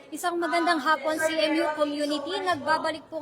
Isang magandang hapon CMU community. Nagbabalik po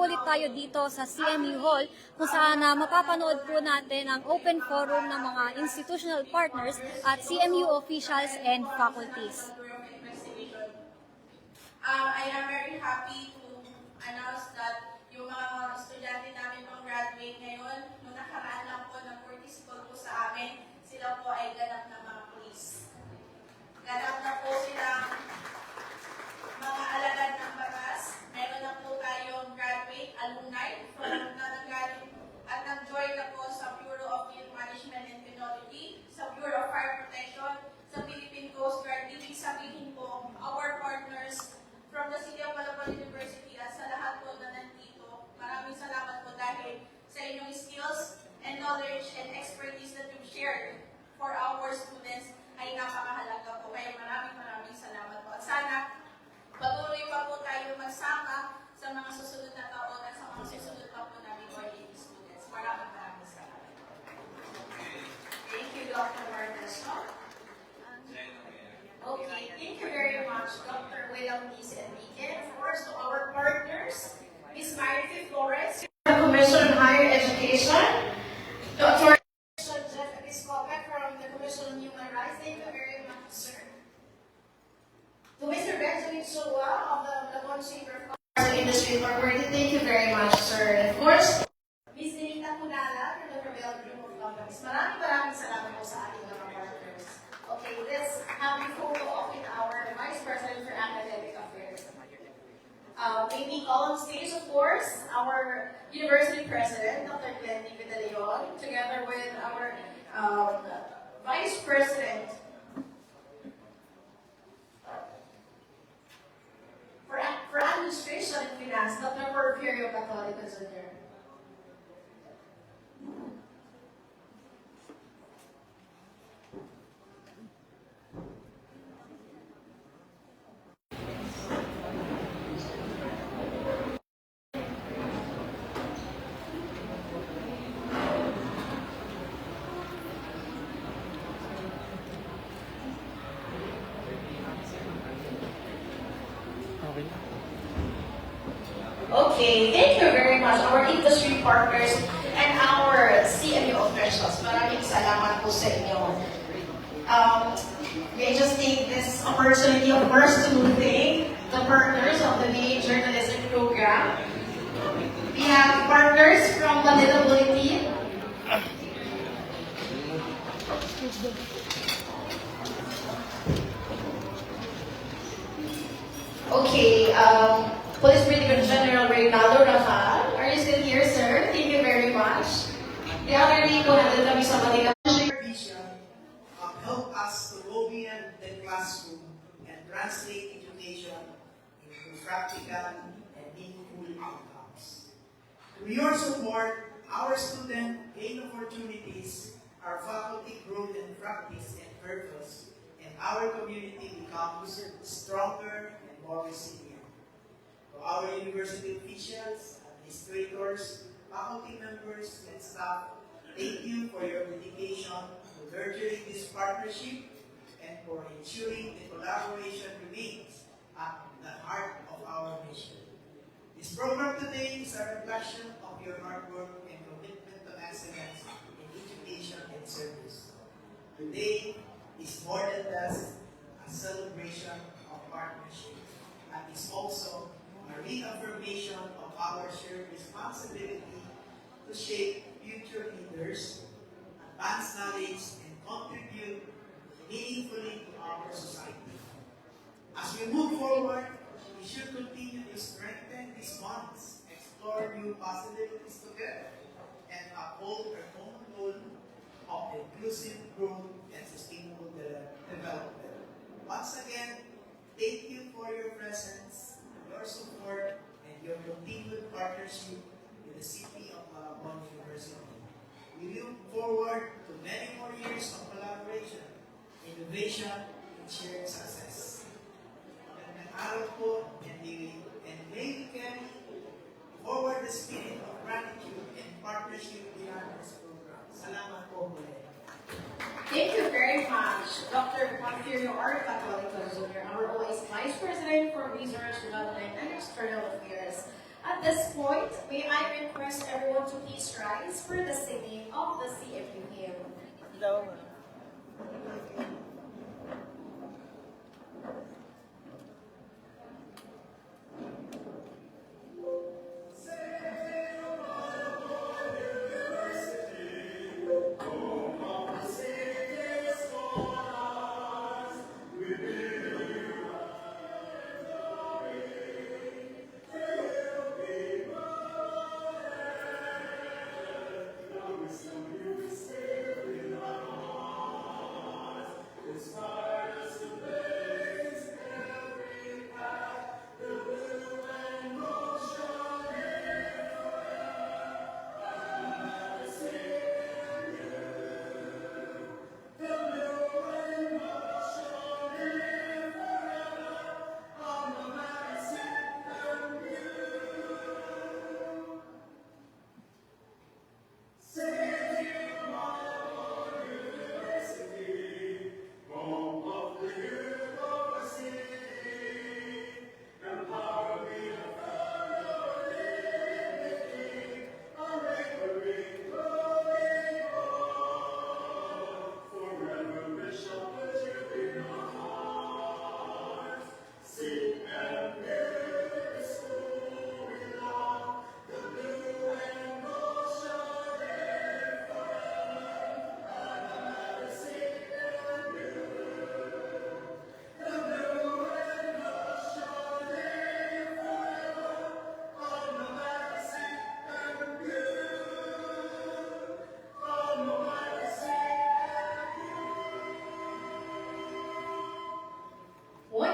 ulit tayo dito sa CMU Hall kung saan mapapanood po natin ang open forum ng mga institutional partners at CMU officials and faculties. I am very happy to announce that yung mga estudyante namin pang graduate ngayon, nung nakaraan lang po ng courtesy call po sa amin, sila po ay ganap na mga police. Ganap na po silang mga alagad ng batas. Meron na po tayong graduate alumni from na nanggaling at nag-join na po sa Bureau of Youth Management and Penology, sa Bureau of Fire Protection, sa Philippine Coast Guard. Ibig sabihin po, our partners from the City of Malabon University at sa lahat po na nandito, maraming salamat po dahil sa inyong skills and knowledge and expertise that you've shared for our students ay napakahalaga po. Kaya maraming salamat po. At sana patuloy pa po tayo magsama sa mga susunod na taon at sa mga susunod pa po namin OJT students. Maraming salamat. Thank you, Dr. Martes. Okay, thank you very much, Dr. William Nice Enrique. Of course, to our partners, Ms. Marify Flores, Commission on Higher Education, Dr. Jeff Episcope from the Commission on Human Rights. Thank you very much, sir. To Mr. Benjamin Chua of the Malabon Chamber of Commerce and Industry Incorporated, thank you very much, sir. And of course, Ms. Denita Punala from the Rebel Group of Companies. Maraming salamat po sa ating mga partners. Okay, let's have a photo of our Vice President for Academic Affairs. May we call on stage, of course, our University President, Dr. Glendy Vidaleon, together with our Vice President for Administration and Finance, Dr. Porfirio Catolico Jr. Okay, thank you very much, our industry partners and our CMU officials. Maraming salamat po sa inyo. May I just take this opportunity, of course, to thank the partners of the main journalism program. We have partners from Manila Bulletin. Okay, Police Brigadier General Reynaldo Rafael, are you still here, sir? Thank you very much. The other day po nandun kami sa Manila. Vision help us to go beyond the classroom and translate education into practical and meaningful outcomes. Through your support, our students gain opportunities, our faculty grow in practice and purpose, and our community becomes stronger and more resilient. To our university officials, administrators, faculty members, and staff, thank you for your dedication to nurturing this partnership and for ensuring the collaboration remains at the heart of our mission. This program today is a reflection of your hard work and commitment to excellence in education and service. Today is more than just a celebration of partnership, and it's also a reaffirmation of our shared responsibility to shape future leaders, advance knowledge, and contribute meaningfully to our society. As we move forward, we should continue to strengthen these bonds, explore new possibilities together, and uphold our common goal of inclusive growth and sustainable development. Once again, thank you for your presence, your support, and your continued partnership with the City of Malabon University. We look forward to many more years of collaboration, innovation, and shared success. Magandang araw po, and may we carry forward the spirit of gratitude and partnership beyond this program. Salamat po muli. Thank you very much, Dr. Porfirio R. Catolico Jr., for Research, Development, and External Affairs. At this point, may I request everyone to please rise for the singing of the CMU hymn.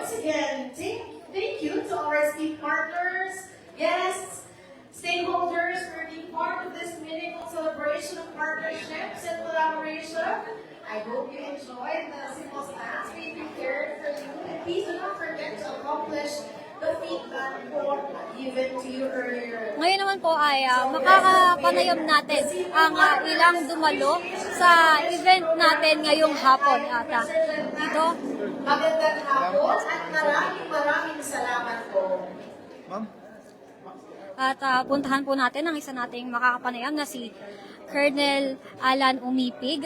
Once again, thank you to our esteemed partners, guests, stakeholders for being part of this meaningful celebration of partnerships and collaboration. I hope you enjoyed the simple snacks we prepared for you. And please do not forget to accomplish the feedback form given to you earlier. Ngayon naman po ay makakapanayam natin ang ilang dumalo sa event natin ngayong hapon ata. Dito, Magandang hapon at maraming salamat po. at puntahan po natin ang isa nating makakapanayam na si Colonel Alan Umipig.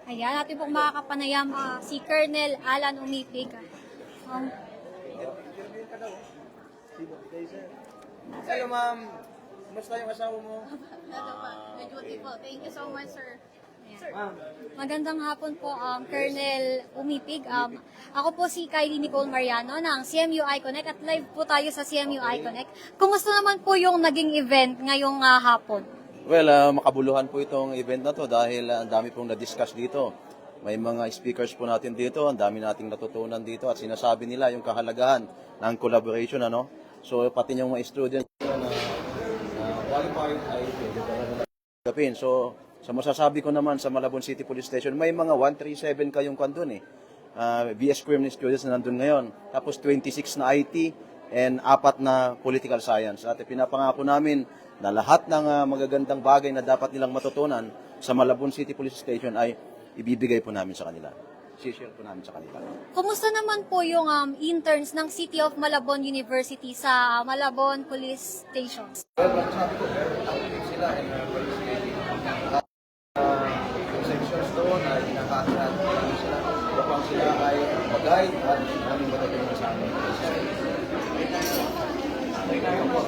Ayan, natin pong makakapanayam si Colonel Alan Umipig. Hello, ma'am. Kumusta yung asawa mo? Beautiful. Thank you so much, sir. Ma'am, Magandang hapon po, Colonel Umipig. Ako po si Kylie Nicole Mariano ng CMU iConnect at live po tayo sa CMU iConnect. Kumusta naman po yung naging event ngayong hapon? well, makabuluhan po itong event na to dahil ang dami pong na-discuss dito. May mga speakers po natin dito, ang dami nating natutunan dito at sinasabi nila yung kahalagahan ng collaboration, ano? So, pati yung mga students na qualified ay pwede pa rin gapin. So, sa masasabi ko naman sa Malabon City Police Station, may mga 137 kayong kandun eh. BS Criminal students na nandun ngayon. Tapos 26 na IT and 4 na political science. At pinapangako namin na lahat ng magagandang bagay na dapat nilang matutunan sa Malabon City Police Station ay ibibigay po namin sa kanila. I-share po namin sa kanila. Kumusta naman po yung interns ng City of Malabon University sa Malabon Police Station? Well, sabi ko, very active sila in participating. Yung sections doon ay nakakasahan sila upang sila ay mag-guide at aming matutulungan sa amin. Ngayon naman po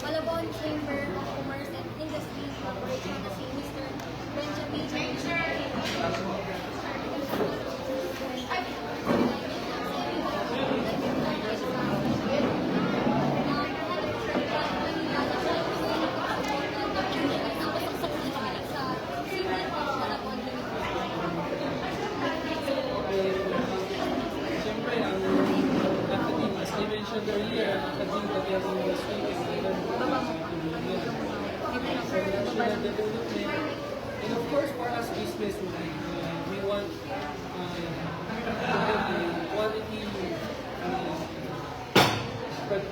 Malabon Chamber of Commerce and Industry Corporation na si Mr. Benjamin. Christmas, we want to have a quality but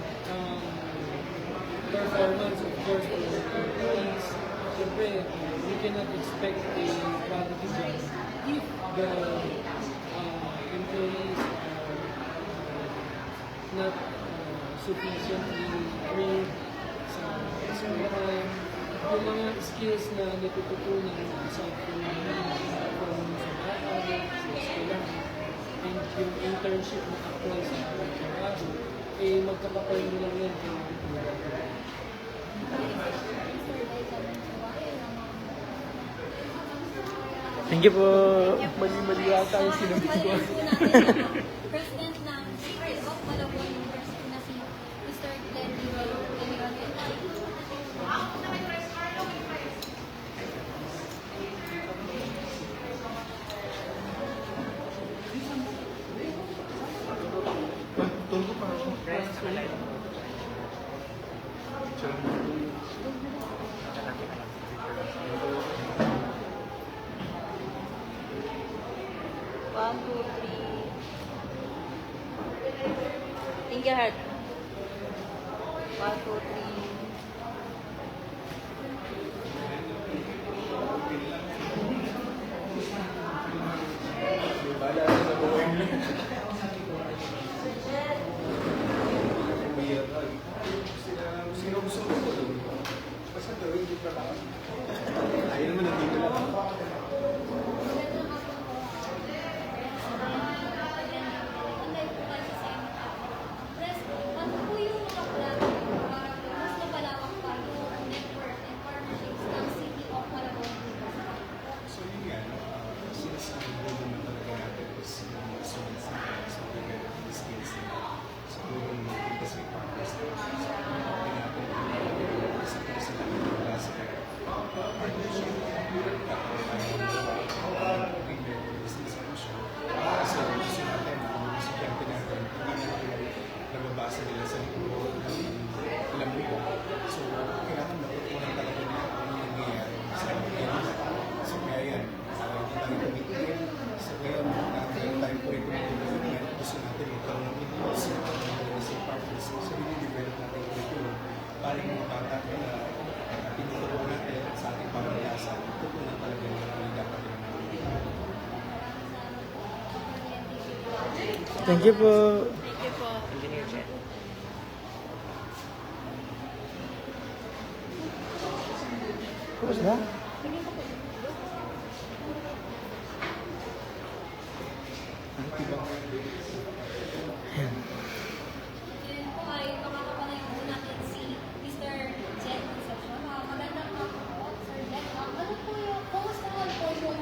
performance, of course, for the employees. Siyempre, we cannot expect a quality job if the employees are not sufficiently trained sa school time. Yung mga skills na natututunan aside from sa bahay, sa eskwelahan, and yung internship na actual sa trabaho, eh magkakapal mo lang yan kung Thank you po. Mali-mali yata yung sinabi ko. President ng of Malabon University na si Mr. Glenn Leon. One, two, three. Think your heart. 1, 2, 3. Ano po yung mga plano para mas mapalawak pa yung network and partnerships ng City of Malabon University? So yun nga, since ang goal naman talaga natin is students natin, so develop the skills nila. So doon yung industry partners natin. So pinapin natin yung isa po sila ng klase partnership at bigger business solution. Kasi gusto natin, ang estudyante natin, hindi natin nababasa nila sa libro ng ilang libo. So kailangan natutunan talaga nila kung ano nangyayari sa kanila. So kaya yan, hindi tayo tumitigil. So ngayon, tayo po rin tumitigil. Gusto natin magkaroon ng influence ng industry partners. So dinidevelop natin yung curriculum para yung mga bata na tinuturo natin sa ating pamilasa, tutunan talaga yung mga dapat nila. Thank you po. Thank you po. Engineer Chen. Tapos na? Ngayon po ay makakapanayin po natin si Mr. Jen Concepcion. Magandang hapon po, Sir Jen. Ano po yung, kumusta naman po yung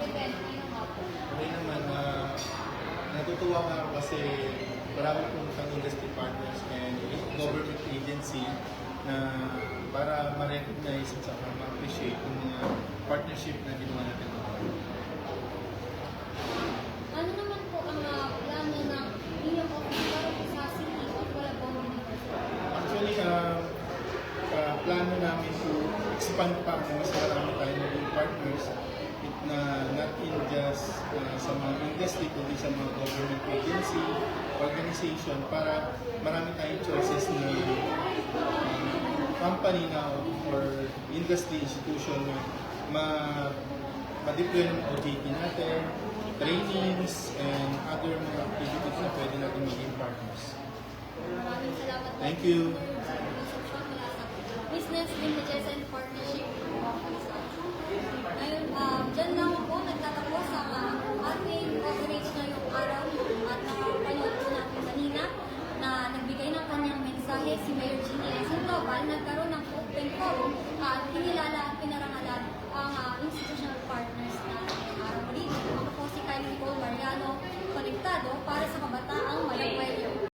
event ngayong hapon? Okay naman, natutuwa nga ako kasi marami pong industry partners and government agency na para ma-recognize at saka ma-appreciate yung mga partnership na ginawa natin. Ano naman po ang plano ng inyong office para po sa City of Malabon University? Actually, plano namin to expand pa kung mas marami tayong maging partners na not in just sa mga industry kundi sa mga government agency, organization para marami tayong choices na company na or industry institution na ma-deploy ng OJT natin, trainings, and other mga activities na pwede natin maging partners. Maraming salamat po. Thank you. Concepcion mula sa Business Linkages and Partnerships.